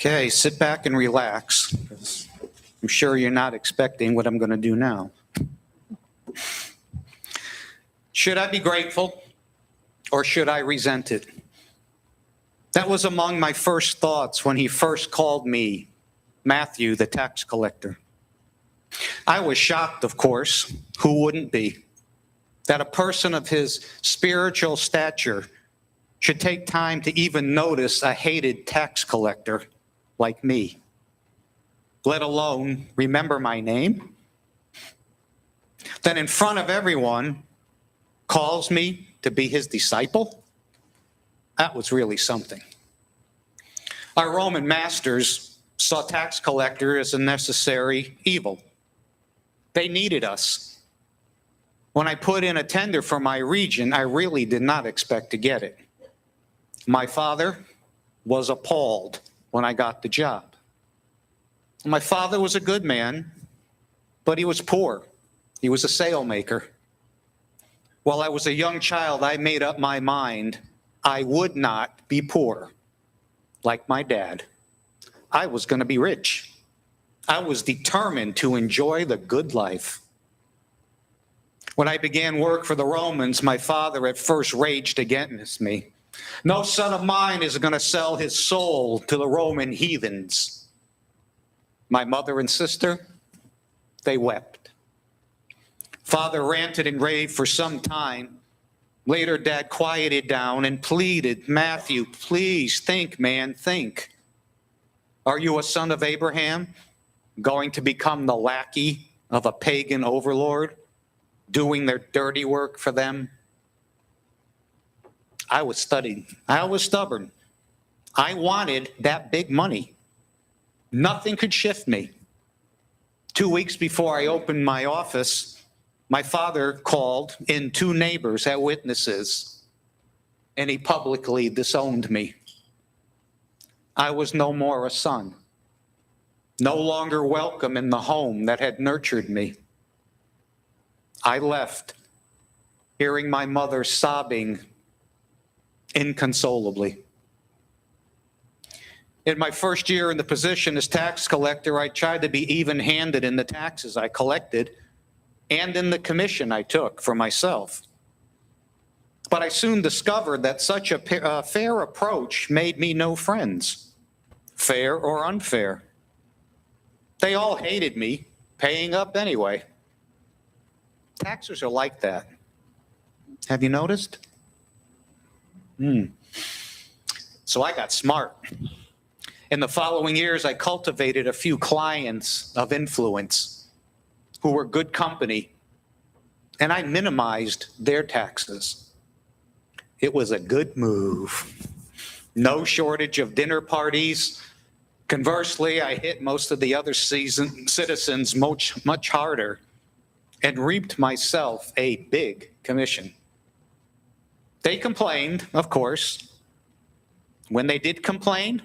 Okay, sit back and relax, 'cause I'm sure you're not expecting what I'm going to do now. Should I be grateful or should I resent it? That was among my first thoughts when he first called me Matthew, the tax collector. I was shocked, of course. Who wouldn't be? That a person of his spiritual stature should take time to even notice a hated tax collector like me, let alone remember my name. Then in front of everyone calls me to be his disciple. That was really something. Our Roman masters saw tax collector as a necessary evil. They needed us. When I put in a tender for my region, I really did not expect to get it. My father was appalled when I got the job. My father was a good man, but he was poor. He was a sailmaker. While I was a young child, I made up my mind I would not be poor like my dad. I was going to be rich. I was determined to enjoy the good life. When I began work for the Romans, my father at first raged against me. No son of mine is going to sell his soul to the Roman heathens. My mother and sister, they wept. Father ranted and raved for some time. Later, Dad quieted down and pleaded, Matthew, please think, man, think. Are you a son of Abraham, going to become the lackey of a pagan overlord, doing their dirty work for them? I was stubborn. I wanted that big money. Nothing could shift me. 2 weeks before I opened my office, my father called in 2 neighbors as witnesses, and he publicly disowned me. I was no more a son, no longer welcome in the home that had nurtured me. I left, hearing my mother sobbing inconsolably. In my first year in the position as tax collector, I tried to be even-handed in the taxes I collected and in the commission I took for myself. But I soon discovered that such a fair approach made me no friends, fair or unfair. They all hated me, paying up anyway. Taxers are like that. Have you noticed? So I got smart. In the following years, I cultivated a few clients of influence who were good company, and I minimized their taxes. It was a good move. No shortage of dinner parties. Conversely, I hit most of the other citizens much harder and reaped myself a big commission. They complained, of course. When they did complain,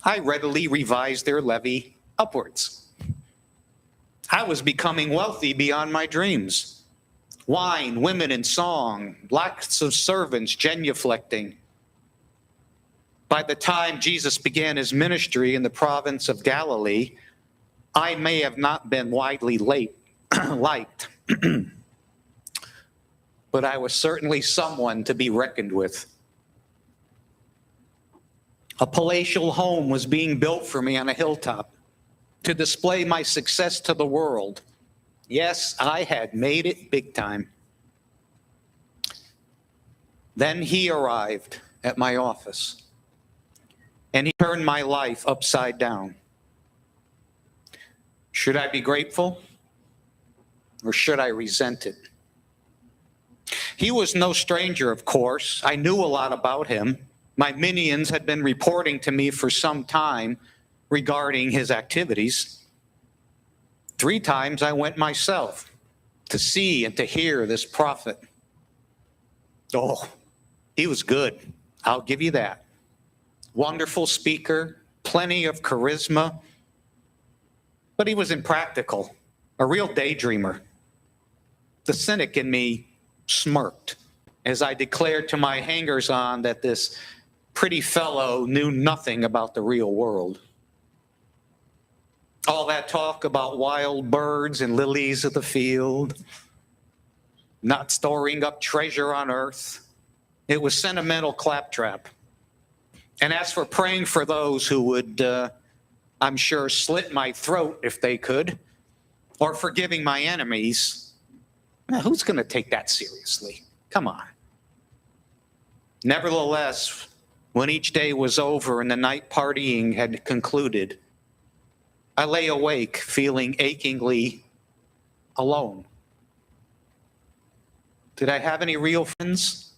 I readily revised their levy upwards. I was becoming wealthy beyond my dreams. Wine, women, and song, lots of servants genuflecting. By the time Jesus began his ministry in the province of Galilee, I may have not been widely liked, but I was certainly someone to be reckoned with. A palatial home was being built for me on a hilltop to display my success to the world. Yes, I had made it big time. Then he arrived at my office, and he turned my life upside down. Should I be grateful, or should I resent it? He was no stranger, of course. I knew a lot about him. My minions had been reporting to me for some time regarding his activities. 3 times I went myself to see and to hear this prophet. Oh, he was good. I'll give you that. Wonderful speaker, plenty of charisma, but he was impractical, a real daydreamer. The cynic in me smirked as I declared to my hangers-on that this pretty fellow knew nothing about the real world. All that talk about wild birds and lilies of the field, not storing up treasure on earth, it was sentimental claptrap. And as for praying for those who would, I'm sure, slit my throat if they could, or forgiving my enemies, who's going to take that seriously? Come on. Nevertheless, when each day was over and the night partying had concluded, I lay awake feeling achingly alone. Did I have any real friends?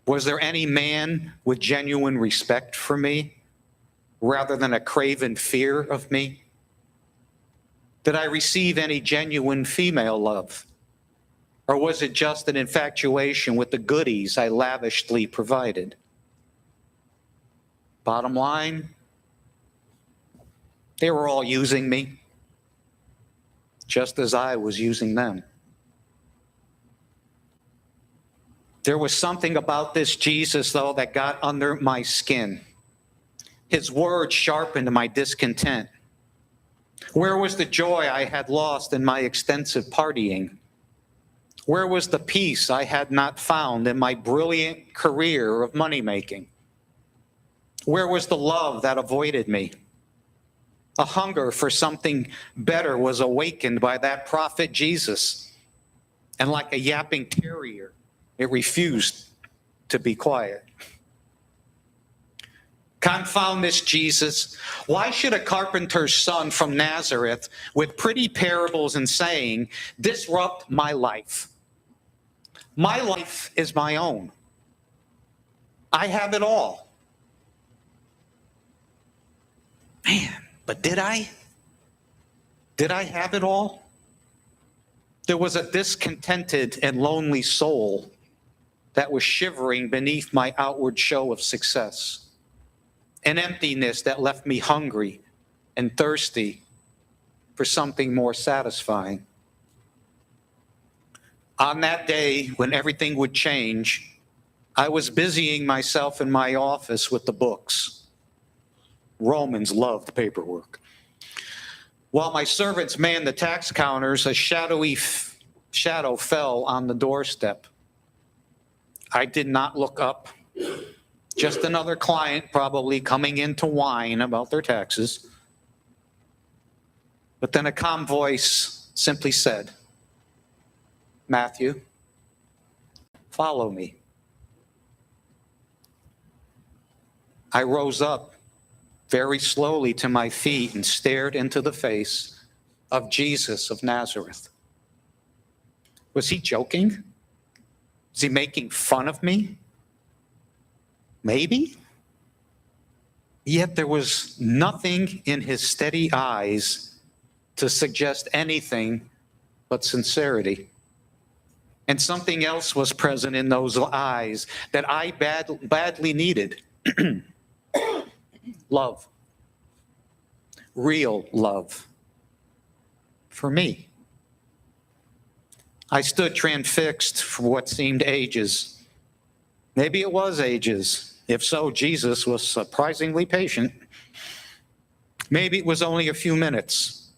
Was there any man with genuine respect for me rather than a craven fear of me? Did I receive any genuine female love? Or was it just an infatuation with the goodies I lavishly provided? Bottom line, they were all using me, just as I was using them. There was something about this Jesus, though, that got under my skin. His words sharpened my discontent. Where was the joy I had lost in my extensive partying? Where was the peace I had not found in my brilliant career of money-making? Where was the love that avoided me? A hunger for something better was awakened by that prophet Jesus. And like a yapping terrier, it refused to be quiet. Confound this Jesus. Why should a carpenter's son from Nazareth, with pretty parables and saying, disrupt my life? My life is my own. I have it all. Man, but did I? Did I have it all? There was a discontented and lonely soul that was shivering beneath my outward show of success. An emptiness that left me hungry and thirsty for something more satisfying. On that day when everything would change, I was busying myself in my office with the books. Romans loved paperwork. While my servants manned the tax counters, a shadowy shadow fell on the doorstep. I did not look up. Just another client probably coming in to whine about their taxes. But then a calm voice simply said, Matthew, follow me. I rose up very slowly to my feet and stared into the face of Jesus of Nazareth. Was he joking? Was he making fun of me? Maybe. Yet there was nothing in his steady eyes to suggest anything but sincerity. And something else was present in those eyes that I badly needed. Love. Real love. For me. I stood transfixed for what seemed ages. Maybe it was ages. If so, Jesus was surprisingly patient. Maybe it was only a few minutes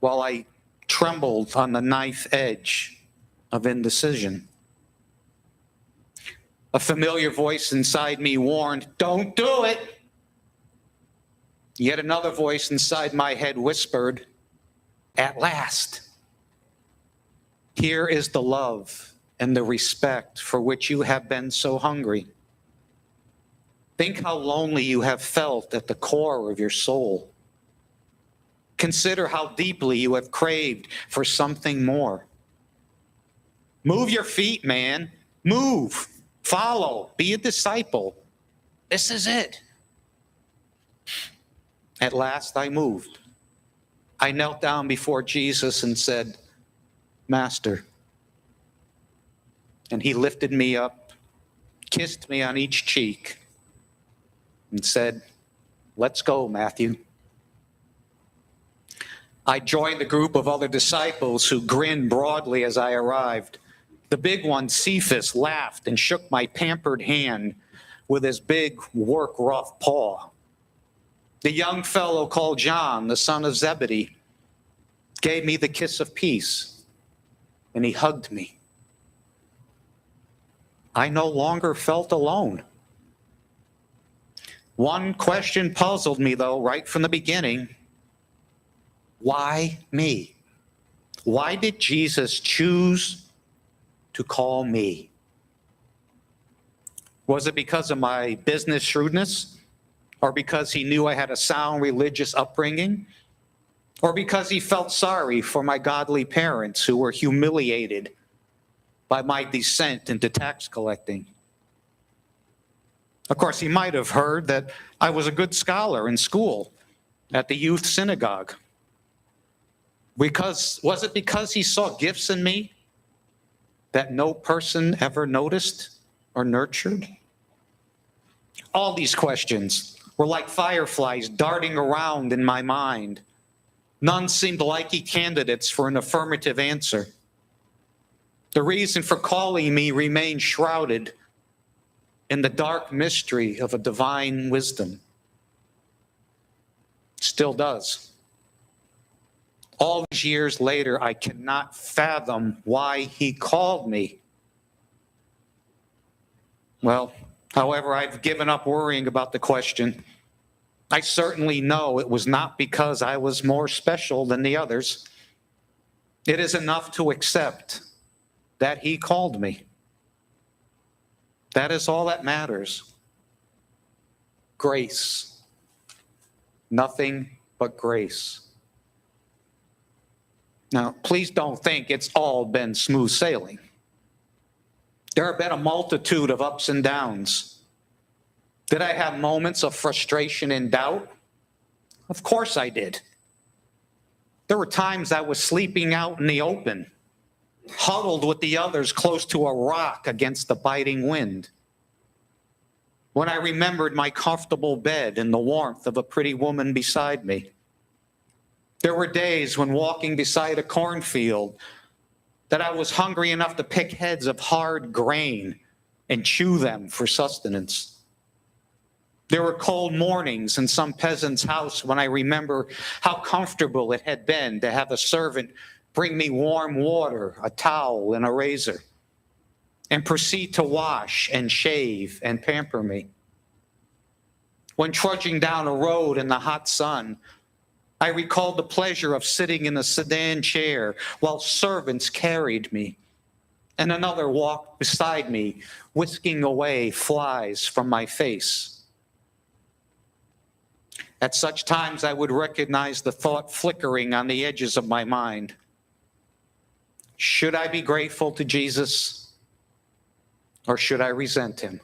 while I trembled on the knife edge of indecision. A familiar voice inside me warned, don't do it. Yet another voice inside my head whispered, at last. Here is the love and the respect for which you have been so hungry. Think how lonely you have felt at the core of your soul. Consider how deeply you have craved for something more. Move your feet, man. Move. Follow. Be a disciple. This is it. At last I moved. I knelt down before Jesus and said, Master. And he lifted me up, kissed me on each cheek, and said, let's go, Matthew. I joined the group of other disciples who grinned broadly as I arrived. The big one, Cephas, laughed and shook my pampered hand with his big work rough paw. The young fellow called John, the son of Zebedee, gave me the kiss of peace, and he hugged me. I no longer felt alone. One question puzzled me, though, right from the beginning. Why me? Why did Jesus choose to call me? Was it because of my business shrewdness? Or because he knew I had a sound religious upbringing? Or because he felt sorry for my godly parents who were humiliated by my descent into tax collecting? Of course, he might have heard that I was a good scholar in school at the youth synagogue. Was it because he saw gifts in me that no person ever noticed or nurtured? All these questions were like fireflies darting around in my mind. None seemed likely candidates for an affirmative answer. The reason for calling me remained shrouded in the dark mystery of a divine wisdom. Still does. All these years later, I cannot fathom why he called me. Well, however, I've given up worrying about the question. I certainly know it was not because I was more special than the others. It is enough to accept that he called me. That is all that matters. Grace. Nothing but grace. Now, please don't think it's all been smooth sailing. There have been a multitude of ups and downs. Did I have moments of frustration and doubt? Of course I did. There were times I was sleeping out in the open, huddled with the others close to a rock against the biting wind. When I remembered my comfortable bed and the warmth of a pretty woman beside me. There were days when walking beside a cornfield that I was hungry enough to pick heads of hard grain and chew them for sustenance. There were cold mornings in some peasant's house when I remember how comfortable it had been to have a servant bring me warm water, a towel, and a razor, and proceed to wash and shave and pamper me. When trudging down a road in the hot sun, I recalled the pleasure of sitting in a sedan chair while servants carried me, and another walked beside me, whisking away flies from my face. At such times, I would recognize the thought flickering on the edges of my mind. Should I be grateful to Jesus, or should I resent him?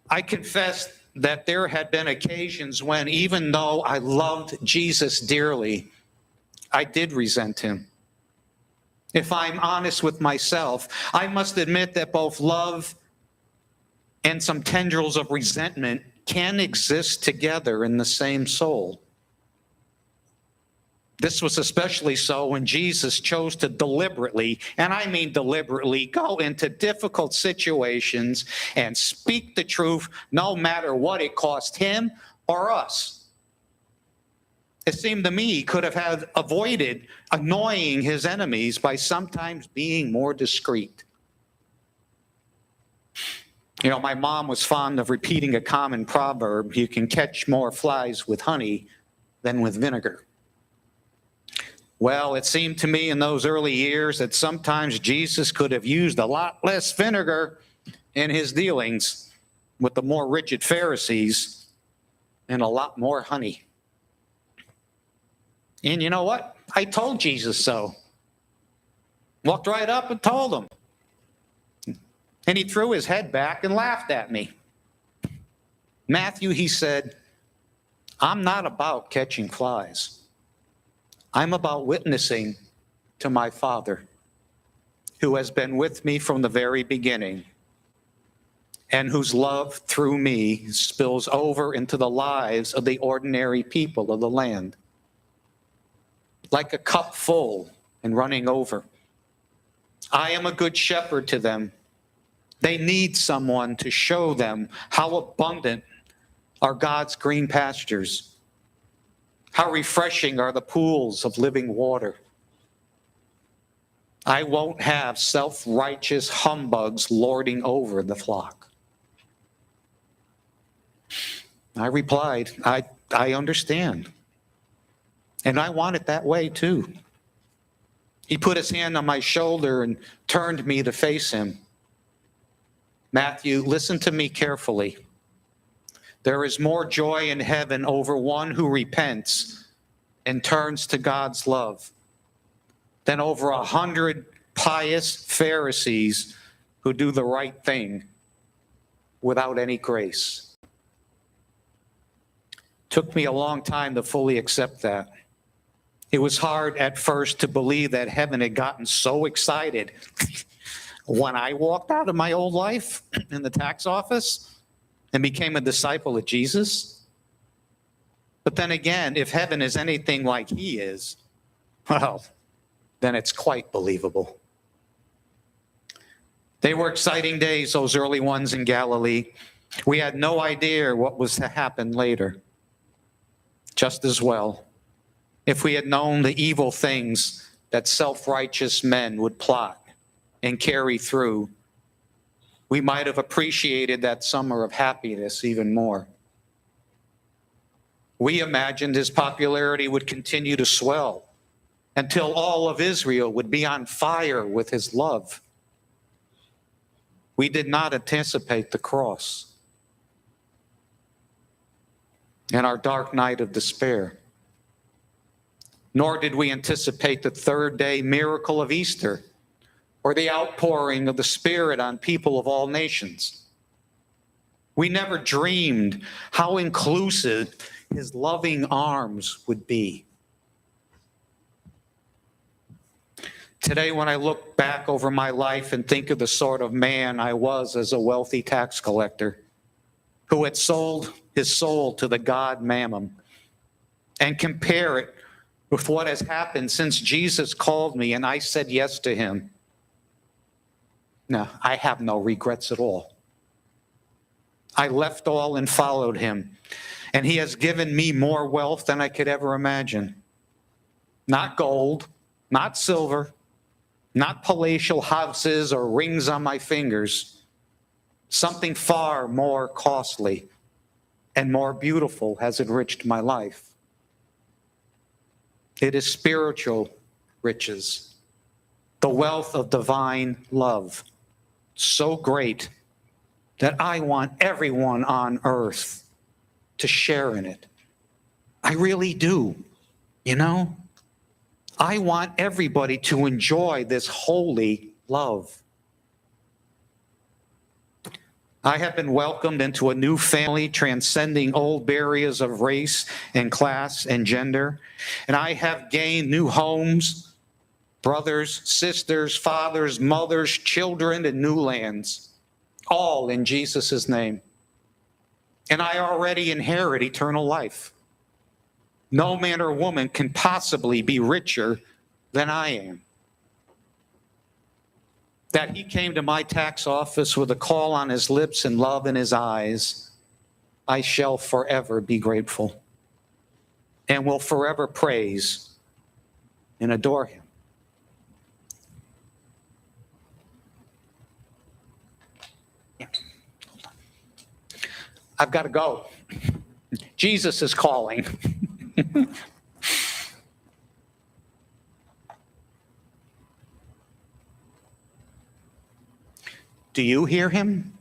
I confess that there had been occasions when, even though I loved Jesus dearly, I did resent him. If I'm honest with myself, I must admit that both love and some tendrils of resentment can exist together in the same soul. This was especially so when Jesus chose to deliberately, and I mean deliberately, go into difficult situations and speak the truth no matter what it cost him or us. It seemed to me he could have had avoided annoying his enemies by sometimes being more discreet. You know, my mom was fond of repeating a common proverb: you can catch more flies with honey than with vinegar. Well, it seemed to me in those early years that sometimes Jesus could have used a lot less vinegar in his dealings with the more rigid Pharisees and a lot more honey. And you know what? I told Jesus so. Walked right up and told him. And he threw his head back and laughed at me. Matthew, he said, I'm not about catching flies. I'm about witnessing to my Father, who has been with me from the very beginning, and whose love through me spills over into the lives of the ordinary people of the land. Like a cup full and running over. I am a good shepherd to them, They need someone to show them how abundant are God's green pastures, how refreshing are the pools of living water. I won't have self-righteous humbugs lording over the flock. I replied, I understand. And I want it that way too. He put his hand on my shoulder and turned me to face him. Matthew, listen to me carefully. There is more joy in heaven over one who repents and turns to God's love than over 100 pious Pharisees who do the right thing without any grace. Took me a long time to fully accept that. It was hard at first to believe that heaven had gotten so excited when I walked out of my old life in the tax office and became a disciple of Jesus. But then again, if heaven is anything like he is, well, then it's quite believable. They were exciting days, those early ones in Galilee. We had no idea what was to happen later. Just as well, if we had known the evil things that self-righteous men would plot and carry through, we might have appreciated that summer of happiness even more. We imagined his popularity would continue to swell until all of Israel would be on fire with his love. We did not anticipate the cross and our dark night of despair. Nor did we anticipate the third-day miracle of Easter or the outpouring of the Spirit on people of all nations. We never dreamed how inclusive his loving arms would be. Today, when I look back over my life and think of the sort of man I was as a wealthy tax collector who had sold his soul to the god Mammon, and compare it with what has happened since Jesus called me and I said yes to him, no, I have no regrets at all. I left all and followed him, and he has given me more wealth than I could ever imagine. Not gold, not silver, not palatial houses or rings on my fingers. Something far more costly and more beautiful has enriched my life. It is spiritual riches, the wealth of divine love, so great that I want everyone on earth to share in it. I really do, you know? I want everybody to enjoy this holy love. I have been welcomed into a new family transcending old barriers of race and class and gender. And I have gained new homes, brothers, sisters, fathers, mothers, children, and new lands, all in Jesus' name. And I already inherit eternal life. No man or woman can possibly be richer than I am. That he came to my tax office with a call on his lips and love in his eyes, I shall forever be grateful and will forever praise and adore him. I've got to go. Jesus is calling. Do you hear him?